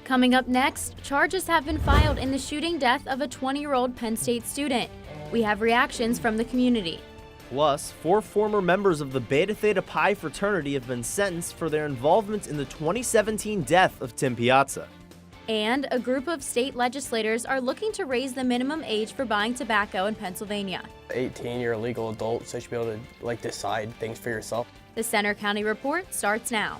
Coming up next, charges have been filed in the shooting death of a 20-year-old Penn State student. We have reactions from the community. Plus, 4 former members of the Beta Theta Pi fraternity have been sentenced for their involvement in the 2017 death of Tim Piazza. And a group of state legislators are looking to raise the minimum age for buying tobacco in Pennsylvania. 18, you're a legal adult, so you should be able to decide things for yourself. The Center County Report starts now.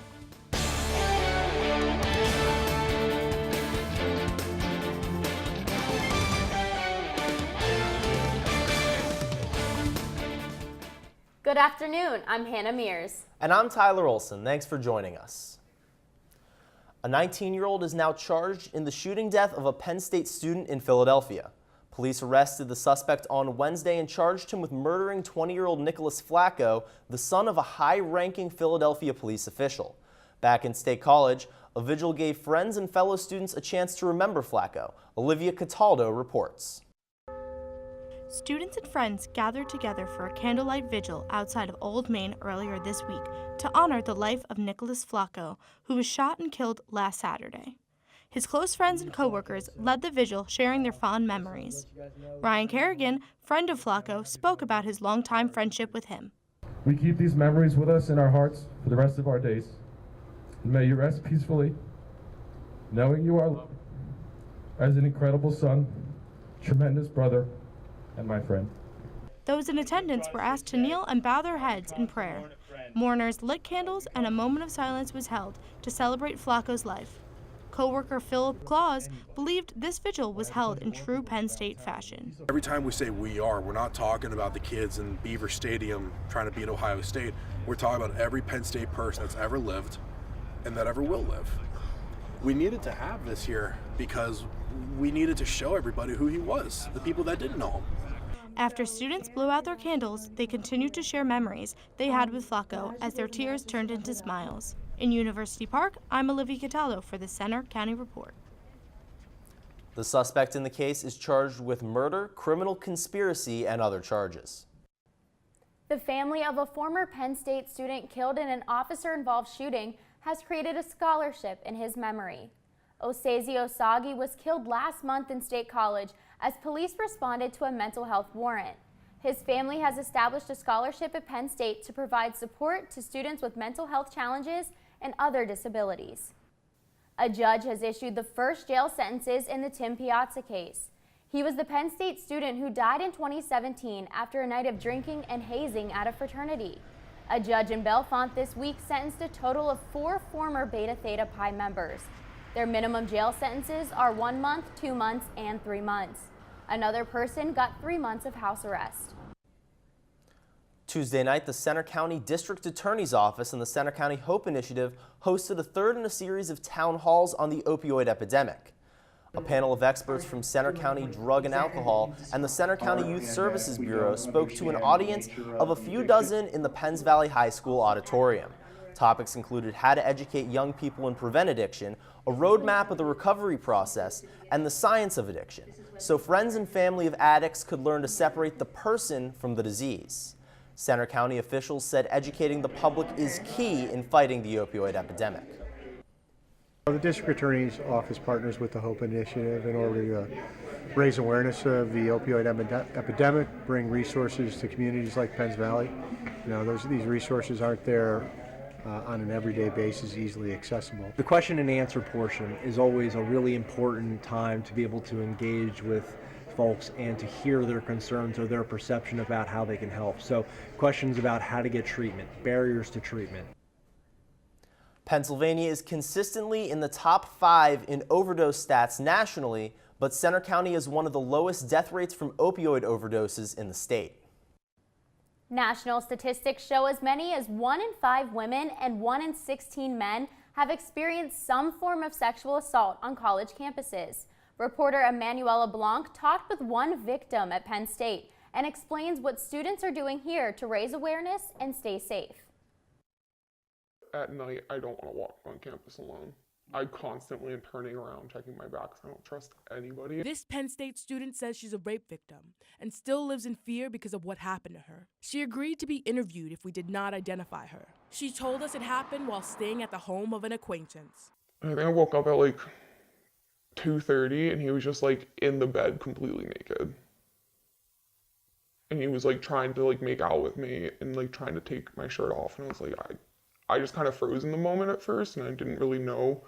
Good afternoon, I'm Hannah Mears. And I'm Tyler Olson. Thanks for joining us. A 19-year-old is now charged in the shooting death of a Penn State student in Philadelphia. Police arrested the suspect on Wednesday and charged him with murdering 20-year-old Nicholas Flacco, the son of a high-ranking Philadelphia police official. Back in State College, a vigil gave friends and fellow students a chance to remember Flacco. Olivia Cataldo reports. Students and friends gathered together for a candlelight vigil outside of Old Main earlier this week to honor the life of Nicholas Flacco, who was shot and killed last Saturday. His close friends and coworkers led the vigil, sharing their fond memories. Ryan Kerrigan, friend of Flacco, spoke about his longtime friendship with him. We keep these memories with us in our hearts for the rest of our days. May you rest peacefully, knowing you are loved as an incredible son, tremendous brother, and my friend. Those in attendance were asked to kneel and bow their heads in prayer. Mourners lit candles and a moment of silence was held to celebrate Flacco's life. Co-worker Philip Claus believed this vigil was held in true Penn State fashion. Every time we say we're not talking about the kids in Beaver Stadium trying to beat Ohio State. We're talking about every Penn State person that's ever lived and that ever will live. We needed to have this here because we needed to show everybody who he was, the people that didn't know him. After students blew out their candles, they continued to share memories they had with Flacco as their tears turned into smiles. In University Park, I'm Olivia Cataldo for the Center County Report. The suspect in the case is charged with murder, criminal conspiracy, and other charges. The family of a former Penn State student killed in an officer-involved shooting has created a scholarship in his memory. Osazi Osagi was killed last month in State College as police responded to a mental health warrant. His family has established a scholarship at Penn State to provide support to students with mental health challenges and other disabilities. A judge has issued the first jail sentences in the Tim Piazza case. He was the Penn State student who died in 2017 after a night of drinking and hazing at a fraternity. A judge in Bellefonte this week sentenced a total of 4 former Beta Theta Pi members. Their minimum jail sentences are 1 month, 2 months, and 3 months. Another person got 3 months of house arrest. Tuesday night, the Center County District Attorney's Office and the Center County Hope Initiative hosted a third in a series of town halls on the opioid epidemic. A panel of experts from Center County Drug and Alcohol and the Center County Youth Services Bureau spoke to an audience of a few dozen in the Penns Valley High School auditorium. Topics included how to educate young people and prevent addiction, a roadmap of the recovery process, and the science of addiction, so friends and family of addicts could learn to separate the person from the disease. Center County officials said educating the public is key in fighting the opioid epidemic. The District Attorney's Office partners with the Hope Initiative in order to raise awareness of the opioid epidemic, bring resources to communities like Penns Valley. These resources aren't there on an everyday basis, easily accessible. The question and answer portion is always a really important time to be able to engage with folks and to hear their concerns or their perception about how they can help. So questions about how to get treatment, barriers to treatment. Pennsylvania is consistently in the top 5 in overdose stats nationally, but Center County has one of the lowest death rates from opioid overdoses in the state. National statistics show as many as 1 in 5 women and 1 in 16 men have experienced some form of sexual assault on college campuses. Reporter Emanuela Blanc talked with one victim at Penn State and explains what students are doing here to raise awareness and stay safe. At night, I don't want to walk on campus alone. I constantly am turning around, checking my back, so I don't trust anybody. This Penn State student says she's a rape victim and still lives in fear because of what happened to her. She agreed to be interviewed if we did not identify her. She told us it happened while staying at the home of an acquaintance. I think I woke up at like 2:30 and he was just like in the bed completely naked. And he was like trying to like make out with me and like trying to take my shirt off. And I was like, I just kind of froze in the moment at first and I didn't really know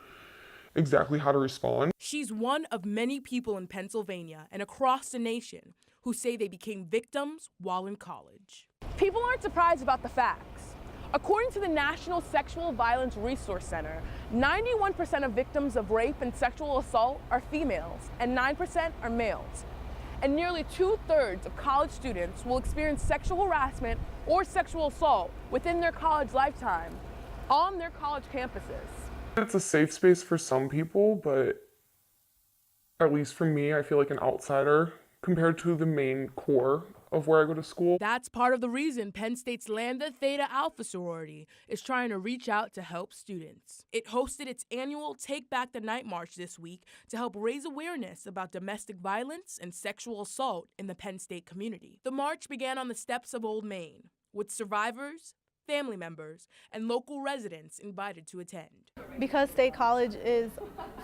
exactly how to respond. She's one of many people in Pennsylvania and across the nation who say they became victims while in college. People aren't surprised about the facts. According to the National Sexual Violence Resource Center, 91% of victims of rape and sexual assault are females and 9% are males. And nearly 2/3 of college students will experience sexual harassment or sexual assault within their college lifetime on their college campuses. It's a safe space for some people, but at least for me, I feel like an outsider compared to the main core of where I go to school. That's part of the reason Penn State's Lambda Theta Alpha sorority is trying to reach out to help students. It hosted its annual Take Back the Night March this week to help raise awareness about domestic violence and sexual assault in the Penn State community. The march began on the steps of Old Main, with survivors, family members, and local residents invited to attend. Because State College is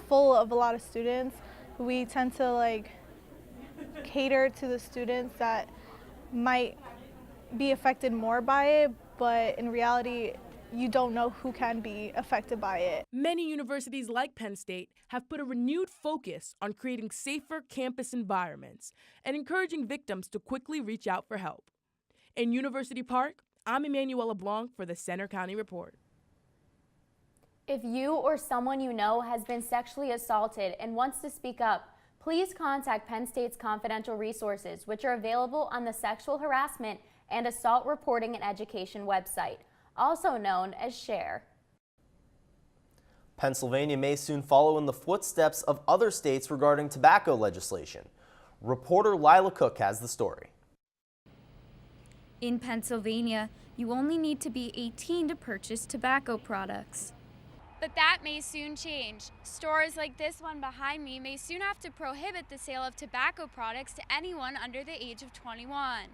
full of a lot of students, we tend to cater to the students that might be affected more by it, but in reality, you don't know who can be affected by it. Many universities like Penn State have put a renewed focus on creating safer campus environments and encouraging victims to quickly reach out for help. In University Park, I'm Emanuela Blanc for the Center County Report. If you or someone you know has been sexually assaulted and wants to speak up, please contact Penn State's confidential resources, which are available on the Sexual Harassment and Assault Reporting and Education website, also known as SHARE. Pennsylvania may soon follow in the footsteps of other states regarding tobacco legislation. Reporter Lila Cook has the story. In Pennsylvania, you only need to be 18 to purchase tobacco products. But that may soon change. Stores like this one behind me may soon have to prohibit the sale of tobacco products to anyone under the age of 21.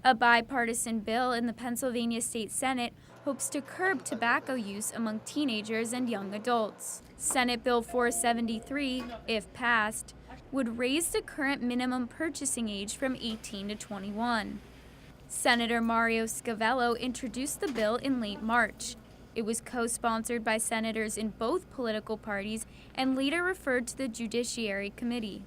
A bipartisan bill in the Pennsylvania State Senate hopes to curb tobacco use among teenagers and young adults. Senate Bill 473, if passed, would raise the current minimum purchasing age from 18 to 21. Senator Mario Scavello introduced the bill in late March. It was co-sponsored by senators in both political parties and later referred to the Judiciary Committee.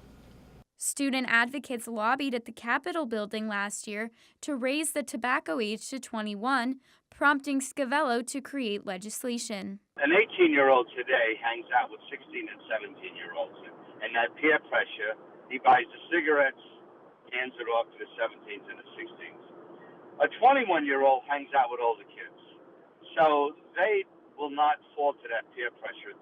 Student advocates lobbied at the Capitol building last year to raise the tobacco age to 21, prompting Scavello to create legislation. An 18-year-old today hangs out with 16 and 17-year-olds, and that peer pressure, he buys the cigarettes, hands it off to the 17s and the 16s. A 21-year-old hangs out with older kids. So they will not fall to that peer pressure.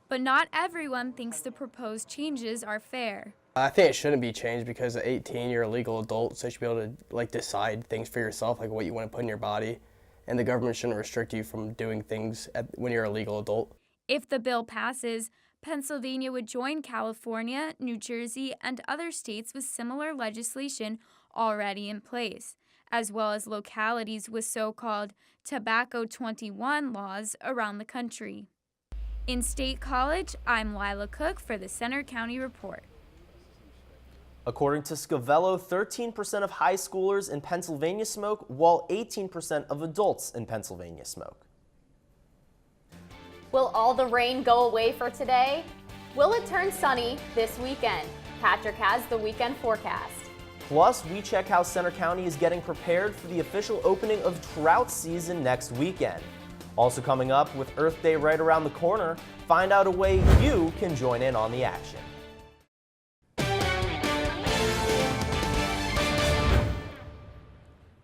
But not everyone thinks the proposed changes are fair. I think it shouldn't be changed because at 18 you're a legal adult, so you should be able to decide things for yourself, like what you want to put in your body, and the government shouldn't restrict you from doing things when you're a legal adult. If the bill passes, Pennsylvania would join California, New Jersey, and other states with similar legislation already in place, as well as localities with so-called Tobacco 21 laws around the country. In State College, I'm Lila Cook for the Center County Report. According to Scavello, 13% of high schoolers in Pennsylvania smoke, while 18% of adults in Pennsylvania smoke. Will all the rain go away for today? Will it turn sunny this weekend? Patrick has the weekend forecast. Plus, we check how Center County is getting prepared for the official opening of trout season next weekend. Also coming up, with Earth Day right around the corner, find out a way you can join in on the action.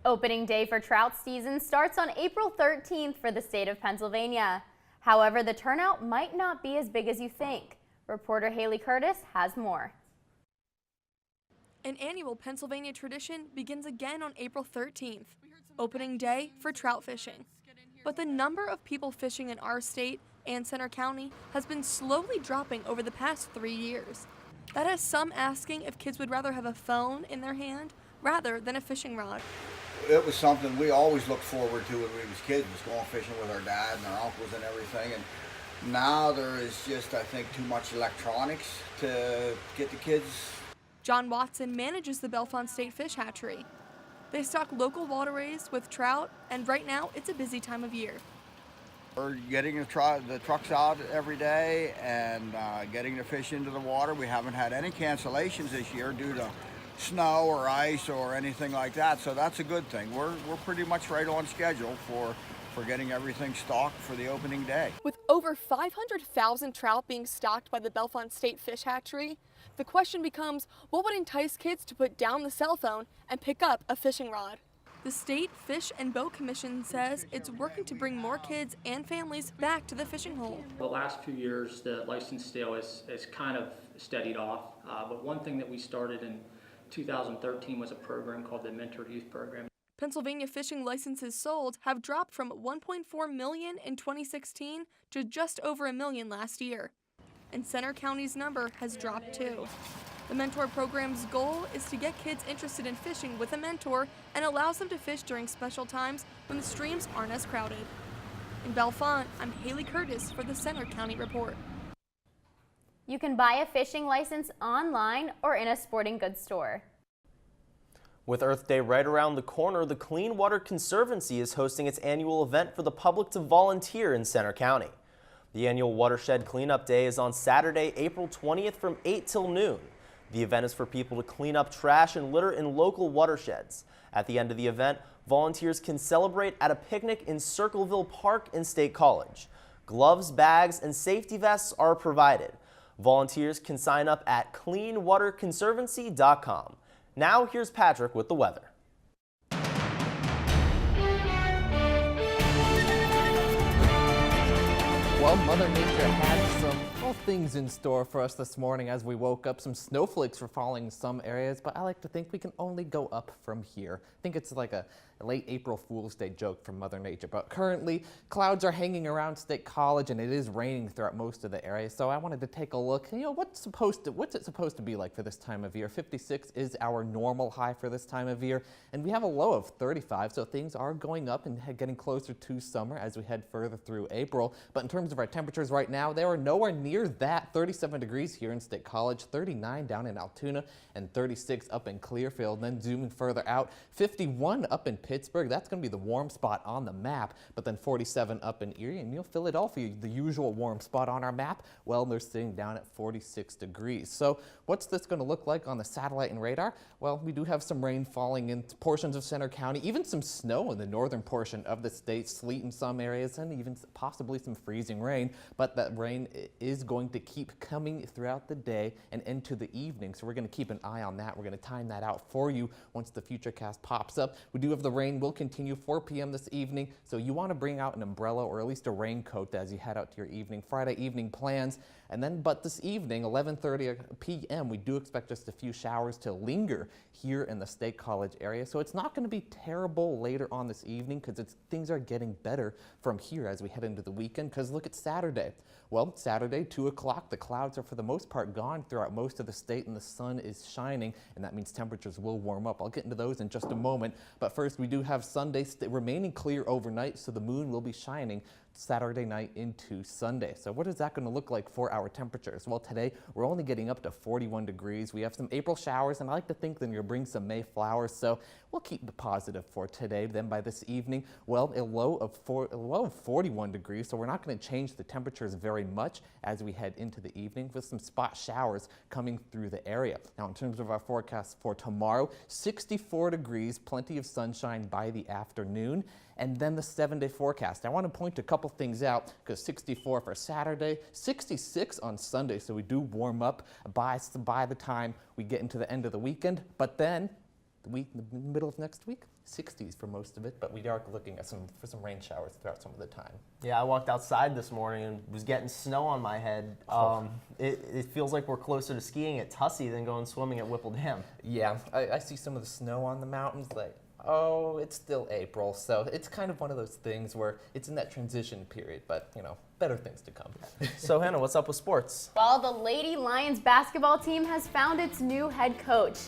Opening day for trout season starts on April 13th for the state of Pennsylvania. However, the turnout might not be as big as you think. Reporter Haley Curtis has more. An annual Pennsylvania tradition begins again on April 13th, opening day for trout fishing. But the number of people fishing in our state and Center County has been slowly dropping over the past 3 years. That has some asking if kids would rather have a phone in their hand rather than a fishing rod. It was something we always looked forward to when we was kids, was going fishing with our dad and our uncles and everything. And Now there is just, I think, too much electronics to get the kids. John Watson manages the Bellefonte State Fish Hatchery. They stock local waterways with trout, and right now it's a busy time of year. We're getting the trucks out every day and getting the fish into the water. We haven't had any cancellations this year due to snow or ice or anything like that, so that's a good thing. We're pretty much right on schedule for getting everything stocked for the opening day. With over 500,000 trout being stocked by the Bellefonte State Fish Hatchery, the question becomes, what would entice kids to put down the cell phone and pick up a fishing rod? The State Fish and Boat Commission says it's working to bring more kids and families back to the fishing hole. The last few years, the license sale has kind of steadied off, but one thing that we started in 2013 was a program called the Mentor Youth Program. Pennsylvania fishing licenses sold have dropped from 1.4 million in 2016 to just over 1 million last year. And Center County's number has dropped too. The Mentor program's goal is to get kids interested in fishing with a mentor and allows them to fish during special times when the streams aren't as crowded. In Bellefonte, I'm Haley Curtis for the Center County Report. You can buy a fishing license online or in a sporting goods store. With Earth Day right around the corner, the Clean Water Conservancy is hosting its annual event for the public to volunteer in Center County. The annual Watershed Cleanup Day is on Saturday, April 20th from 8 till noon. The event is for people to clean up trash and litter in local watersheds. At the end of the event, volunteers can celebrate at a picnic in Circleville Park in State College. Gloves, bags, and safety vests are provided. Volunteers can sign up at cleanwaterconservancy.com. Now here's Patrick with the weather. Well, Mother Nature had some things in store for us this morning as we woke up. Some snowflakes were falling in some areas, but I like to think we can only go up from here. I think it's like a late April Fool's Day joke from Mother Nature, but currently clouds are hanging around State College and it is raining throughout most of the area. So I wanted to take a look. You know, what's it supposed to be like for this time of year? 56 is our normal high for this time of year, and we have a low of 35. So things are going up and getting closer to summer as we head further through April. But in terms of our temperatures right now, they are nowhere near that. 37 degrees here in State College, 39 down in Altoona, and 36 up in Clearfield. And then zooming further out, 51 up in Pittsburgh. That's going to be the warm spot on the map. But then 47 up in Erie, and Philadelphia, the usual warm spot on our map, well, they're sitting down at 46 degrees. So what's this going to look like on the satellite and radar? Well, we do have some rain falling in portions of Center County, even some snow in the northern portion of the state, sleet in some areas, and even possibly some freezing rain. But that rain is going to keep coming throughout the day and into the evening. So we're going to keep an eye on that. We're going to time that out for you once the Futurecast pops up. We do have the rain will continue 4 p.m. this evening, so you want to bring out an umbrella or at least a raincoat as you head out to your Friday evening plans. And then, but this evening, 11:30 p.m., we do expect just a few showers to linger here in the State College area. So it's not going to be terrible later on this evening because things are getting better from here as we head into the weekend. Because look at Saturday. Well, Saturday, 2 o'clock, the clouds are for the most part gone throughout most of the state and the sun is shining, and that means temperatures will warm up. I'll get into those in just a moment. But first, we do have Sunday remaining clear overnight, so the moon will be shining Saturday night into Sunday. So what is that going to look like for our temperatures? Well, today we're only getting up to 41 degrees. We have some April showers, and I like to think that you'll bring some May flowers, so we'll keep the positive for today. Then by this evening, well, a low of 41 degrees, so we're not going to change the temperatures very much as we head into the evening with some spot showers coming through the area. Now, in terms of our forecast for tomorrow, 64 degrees, plenty of sunshine by the afternoon. And then the 7-day forecast. I want to point a couple things out because 64 for Saturday, 66 on Sunday, so we do warm up by the time we get into the end of the weekend. But then the middle of next week, 60s for most of it, but we are looking at for some rain showers throughout some of the time. Yeah, I walked outside this morning and was getting snow on my head. It feels like we're closer to skiing at Tussey than going swimming at Whipple Dam. Yeah, I see some of the snow on the mountains, like, oh, it's still April, so it's kind of one of those things where it's in that transition period, but, better things to come. So, Hannah, what's up with sports? Well, the Lady Lions basketball team has found its new head coach.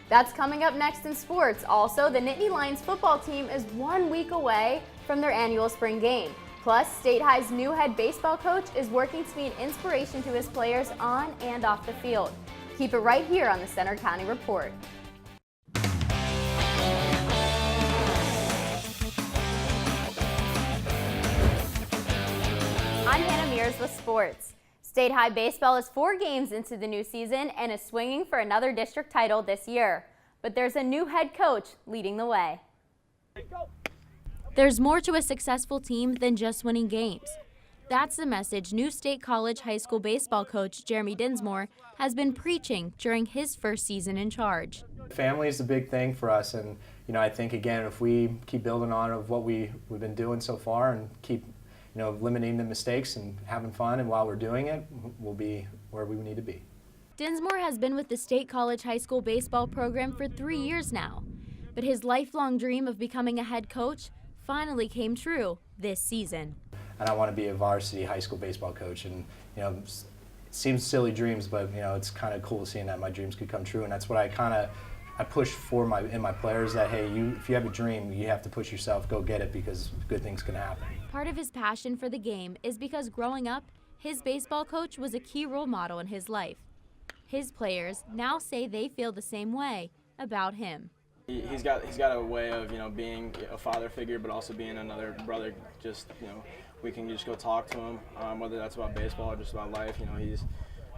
That's coming up next in sports. Also, the Nittany Lions football team is 1 week away from their annual spring game. Plus, State High's new head baseball coach is working to be an inspiration to his players on and off the field. Keep it right here on the Center County Report. I'm Hannah Mears with sports. State High baseball is 4 games into the new season and is swinging for another district title this year. But there's a new head coach leading the way. There's more to a successful team than just winning games. That's the message new State College high school baseball coach Jeremy Dinsmore has been preaching during his first season in charge. Family is a big thing for us, and I think again, if we keep building on of what we've been doing so far and keep limiting the mistakes and having fun, and while we're doing it, we'll be where we need to be. Dinsmore has been with the State College high school baseball program for 3 years now, but his lifelong dream of becoming a head coach finally came true this season. And I want to be a varsity high school baseball coach, and it seems silly dreams, but it's kind of cool seeing that my dreams could come true, and that's what I push for in my players, that hey, if you have a dream, you have to push yourself, go get it, because good things can happen. Part of his passion for the game is because growing up, his baseball coach was a key role model in his life. His players now say they feel the same way about him. He's got a way of being a father figure, but also being another brother. Just we can just go talk to him, whether that's about baseball or just about life. He's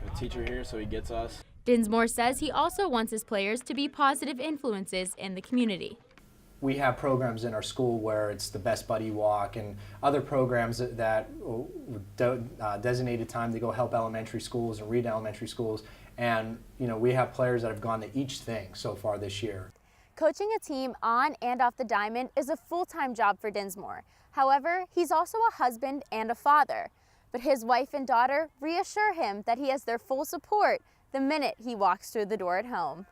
a teacher here, so he gets us. Dinsmore says he also wants his players to be positive influences in the community. We have programs in our school where it's the Best Buddy Walk and other programs that designated time to go help elementary schools and read elementary schools. And we have players that have gone to each thing so far this year. Coaching a team on and off the diamond is a full-time job for Dinsmore. However, he's also a husband and a father. But his wife and daughter reassure him that he has their full support the minute he walks through the door at home.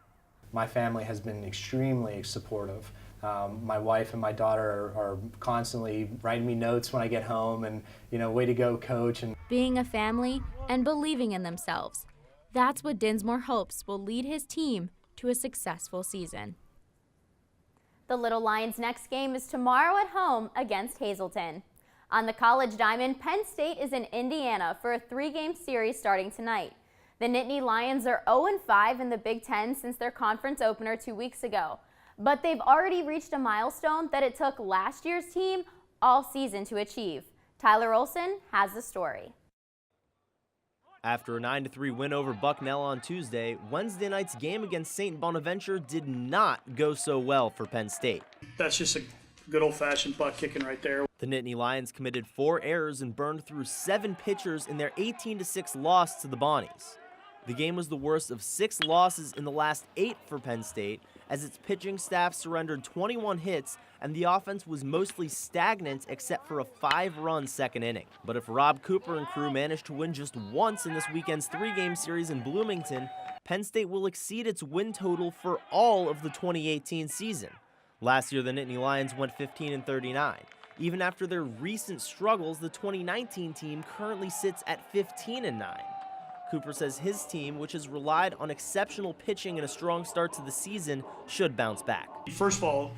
My family has been extremely supportive. My wife and my daughter are constantly writing me notes when I get home, and way to go, coach. And being a family and believing in themselves. That's what Dinsmore hopes will lead his team to a successful season. The Little Lions' next game is tomorrow at home against Hazleton. On the college diamond, Penn State is in Indiana for a 3-game series starting tonight. The Nittany Lions are 0-5 in the Big Ten since their conference opener 2 weeks ago. But they've already reached a milestone that it took last year's team all season to achieve. Tyler Olson has the story. After a 9-3 win over Bucknell on Tuesday, Wednesday night's game against St. Bonaventure did not go so well for Penn State. That's just a good old-fashioned butt kicking right there. The Nittany Lions committed 4 errors and burned through 7 pitchers in their 18-6 loss to the Bonnies. The game was the worst of 6 losses in the last 8 for Penn State, as its pitching staff surrendered 21 hits and the offense was mostly stagnant except for a 5-run second inning. But if Rob Cooper and crew managed to win just once in this weekend's 3-game series in Bloomington, Penn State will exceed its win total for all of the 2018 season. Last year, the Nittany Lions went 15-39. Even after their recent struggles, the 2019 team currently sits at 15-9. Cooper says his team, which has relied on exceptional pitching and a strong start to the season, should bounce back. First of all,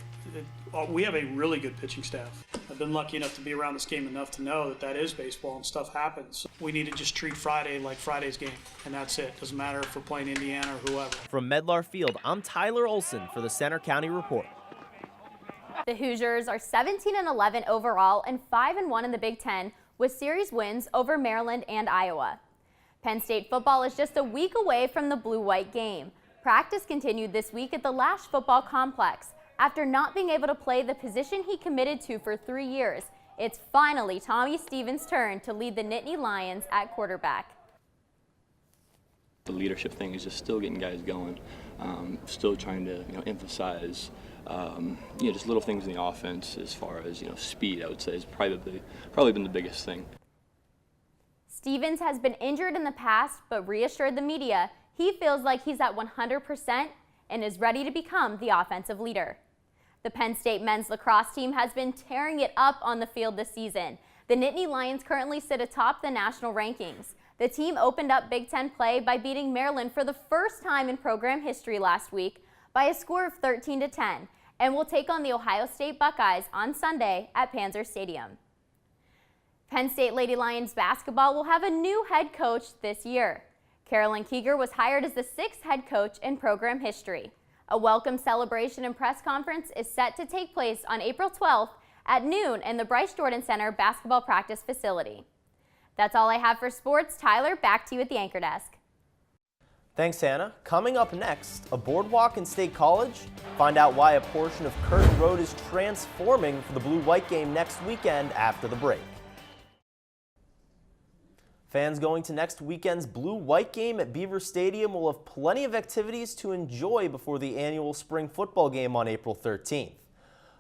we have a really good pitching staff. I've been lucky enough to be around this game enough to know that is baseball and stuff happens. We need to just treat Friday like Friday's game, and that's it. Doesn't matter if we're playing Indiana or whoever. From Medlar Field, I'm Tyler Olson for the Center County Report. The Hoosiers are 17-11 overall and 5-1 in the Big Ten with series wins over Maryland and Iowa. Penn State football is just a week away from the blue-white game. Practice continued this week at the Lash Football Complex. After not being able to play the position he committed to for 3 years, it's finally Tommy Stevens' turn to lead the Nittany Lions at quarterback. The leadership thing is just still getting guys going, still trying to emphasize just little things in the offense as far as speed. I would say is probably been the biggest thing. Stevens has been injured in the past, but reassured the media he feels like he's at 100% and is ready to become the offensive leader. The Penn State men's lacrosse team has been tearing it up on the field this season. The Nittany Lions currently sit atop the national rankings. The team opened up Big Ten play by beating Maryland for the first time in program history last week by a score of 13-10 and will take on the Ohio State Buckeyes on Sunday at Panzer Stadium. Penn State Lady Lions basketball will have a new head coach this year. Carolyn Keeger was hired as the 6th head coach in program history. A welcome celebration and press conference is set to take place on April 12th at noon in the Bryce Jordan Center basketball practice facility. That's all I have for sports. Tyler, back to you at the anchor desk. Thanks, Hannah. Coming up next, a boardwalk in State College. Find out why a portion of Curtin Road is transforming for the Blue-White game next weekend after the break. Fans going to next weekend's Blue-White game at Beaver Stadium will have plenty of activities to enjoy before the annual spring football game on April 13th.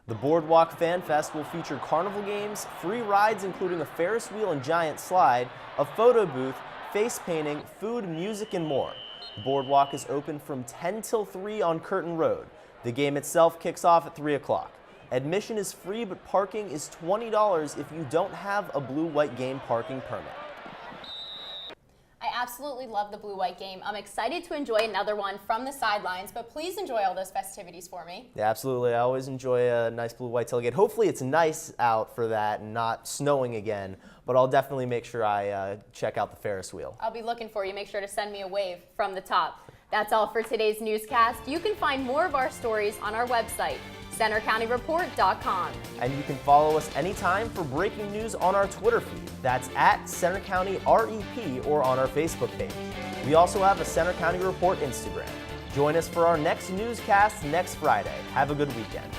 The Boardwalk Fan Fest will feature carnival games, free rides including a Ferris wheel and giant slide, a photo booth, face painting, food, music, and more. The Boardwalk is open from 10 till 3 on Curtin Road. The game itself kicks off at 3 o'clock. Admission is free, but parking is $20 if you don't have a Blue-White game parking permit. I absolutely love the Blue-White game. I'm excited to enjoy another one from the sidelines, but please enjoy all those festivities for me. Yeah, absolutely. I always enjoy a nice Blue-White tailgate. Hopefully it's nice out for that and not snowing again, but I'll definitely make sure I check out the Ferris wheel. I'll be looking for you. Make sure to send me a wave from the top. That's all for today's newscast. You can find more of our stories on our website, centercountyreport.com. And you can follow us anytime for breaking news on our Twitter feed. That's at Center County REP or on our Facebook page. We also have a Center County Report Instagram. Join us for our next newscast next Friday. Have a good weekend.